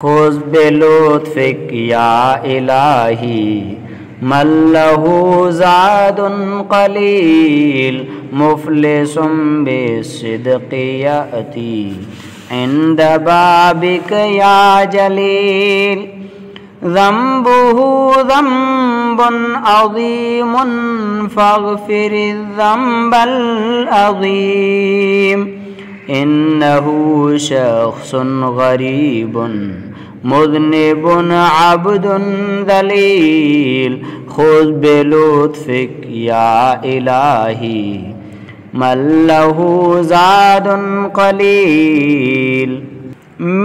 खुज़ बिलुत्फ़िक या इलाही मल्लहु ज़ादुन क़लील मुफ़लिसुम बिस्सिद्क़ि यअती इंद बाबिक या जलील ज़ंबुहु ज़ंबुन अज़ीमुन फ़ग़फ़िरिज़्ज़ंबल अज़ीम इन्नहु शख़्सुन ग़रीबुन मुज़निबुन अब्दुन ज़लील खुज़ बिलुत्फ़िक या इलाही मल्लहु ज़ादुन क़लील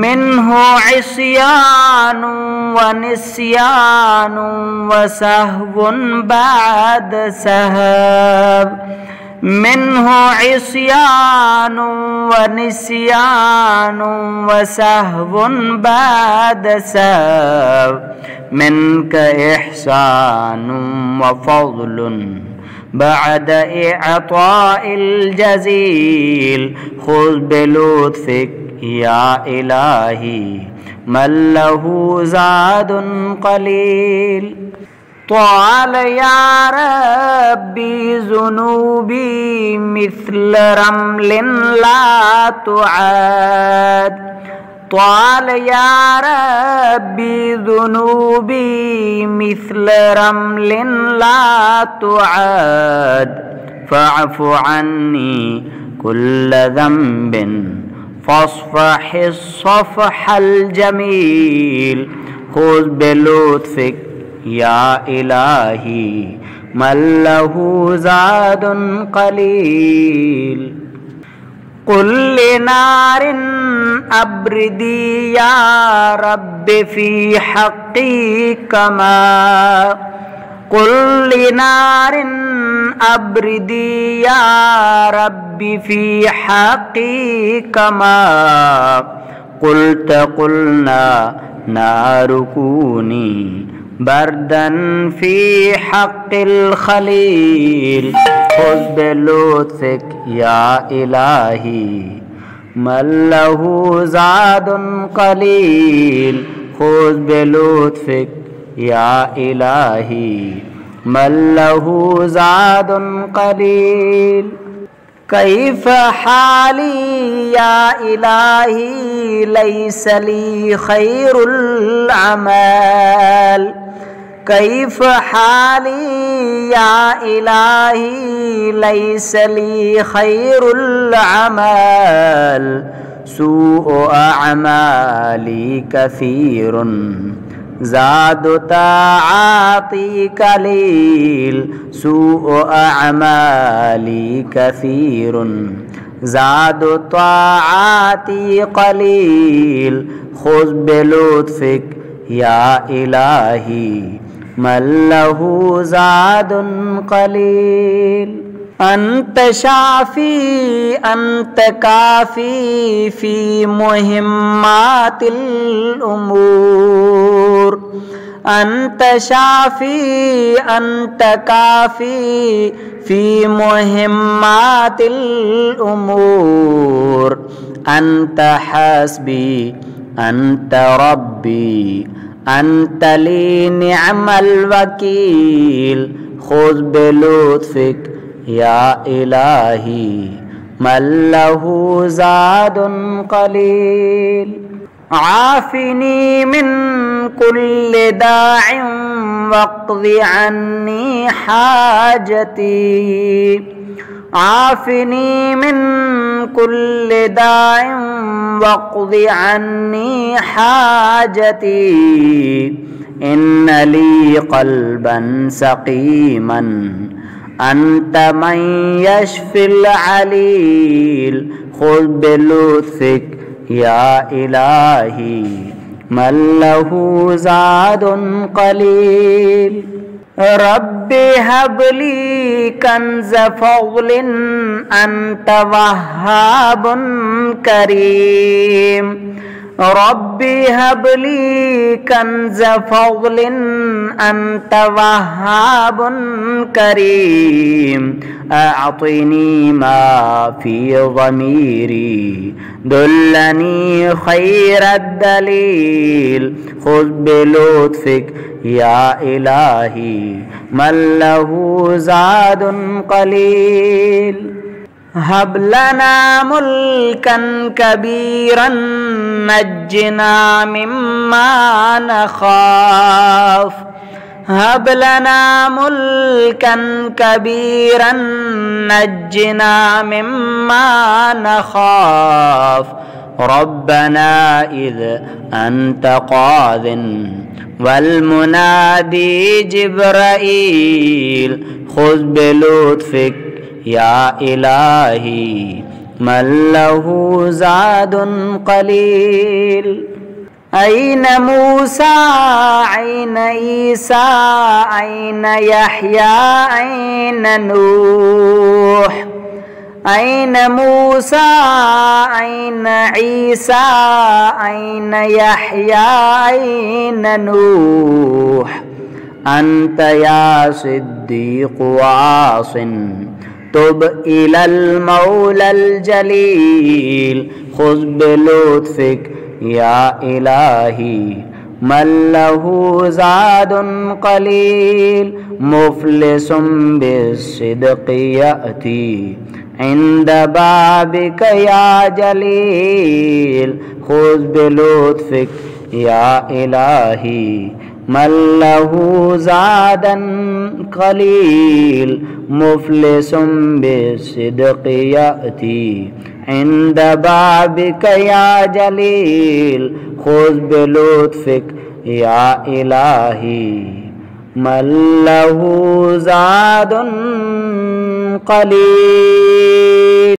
मिन्हु इस्यानुन व निस्यानुन व सहवुन बाद सहव मिन्हु इस्यानुन व निस्यानुन व सहवुन बाद सहव मिनक इहसानुन व फ़ज़लुन बाद इअताइल जज़ील खुज़ बिलुत्फ़िक या इलाही मल्लहु ज़ादुन क़लील त्वाल या रब्बी ज़ुनूबी मिस्ल रमलिन ला तुआद त्वाल या रब्बी ज़ुनूबी मिस्ल रमलिन ला तुआद फ़अफ़ु अन्नी कुल्ल ज़ंबिन फ़स्फ़हिस्सफ़हल जमील खुज़ बिलुत्फ़िक या इलाही मल्लहु ज़ादुन क़लील क़ुल लिनारिन अब्रिदी या रब्बि फ़ी हक़्क़ी कमा क़ुल लिनारिन अब्रिदी या रब्बि फ़ी हक़्क़ी कमा क़ुल्त क़ुल्ना नारु कूनी बर्दन फ़ी हक़्क़िल ख़लील खुज़ बिलुत्फ़िक या इलाही मल्लहु ज़ादुन क़लील खुज़ बिलुत्फ़िक या इलाही मल्लहु ज़ादुन क़लील कैफ़ हाली या इलाही लैस ली खैरुल अमल कैफ़ हाली या इलाही लैस ली खैरुल अमल सूअ अअमाली कसीरुन ज़ादु ताआती कलील सूअ अअमाली कसीरुन ज़ादु ताआती कलील खुज़ बिलुत्फ़िक या इलाही मल्लहु ज़ादुन क़लील अंत शाफ़ी अंत काफ़ी फ़ी मुहिम्मातिल उमूर अंत शाफ़ी अंत काफ़ी फ़ी मुहिम्मातिल उमूर अंत हस्बी अंत रब्बी अंत ली निअमल वकील खुज़ बिलुत्फ़िक या इलाही मल्लहु ज़ादुन क़लील आफ़िनी मिन कुल्लि दाइम वक़्ज़ि अन्नी हाजती आफ़िनी मिन कुल्लि दाइम वक़्ज़ि अन्नी हाजती इन्न ली क़ल्बन सक़ीमन अंत मन यशफ़िल अलील खुज़ बिलुत्फ़िक या इलाही मल्लहु ज़ादुन क़लील रब्बि हबली कंज़ फ़ज़लिन अंत वह्हाबुन करीम ربي هب لي كنز فضل أنت وهاب كريم أعطني ما في ضميري دلني خير الدليل خذ بلطفك يا إلهي من له زاد قليل هب لنا ملكا كبيرا نجنا مما نخاف هب لنا ملكا كبيرا نجنا مما نخاف ربنا إذ أنت قاذ والمنادي جبرائيل خذ بلطفك يا إلهي من له زاد قليل أين موسى أين عيسى أين يحيى أين نوح أين موسى أين عيسى أين يحيى أين نوح أنت يا صديق واص تب إلى المولى الجليل خذ بلطفك يا إلهي من له زاد قليل مفلس بالصدق يأتي عند بابك يا جليل خذ بلطفك يا إلهي من له زادا قليل مفلس بالصدق يأتي عند بابك يا جليل خذ بلطفك يا إلهي من له زاد قليل.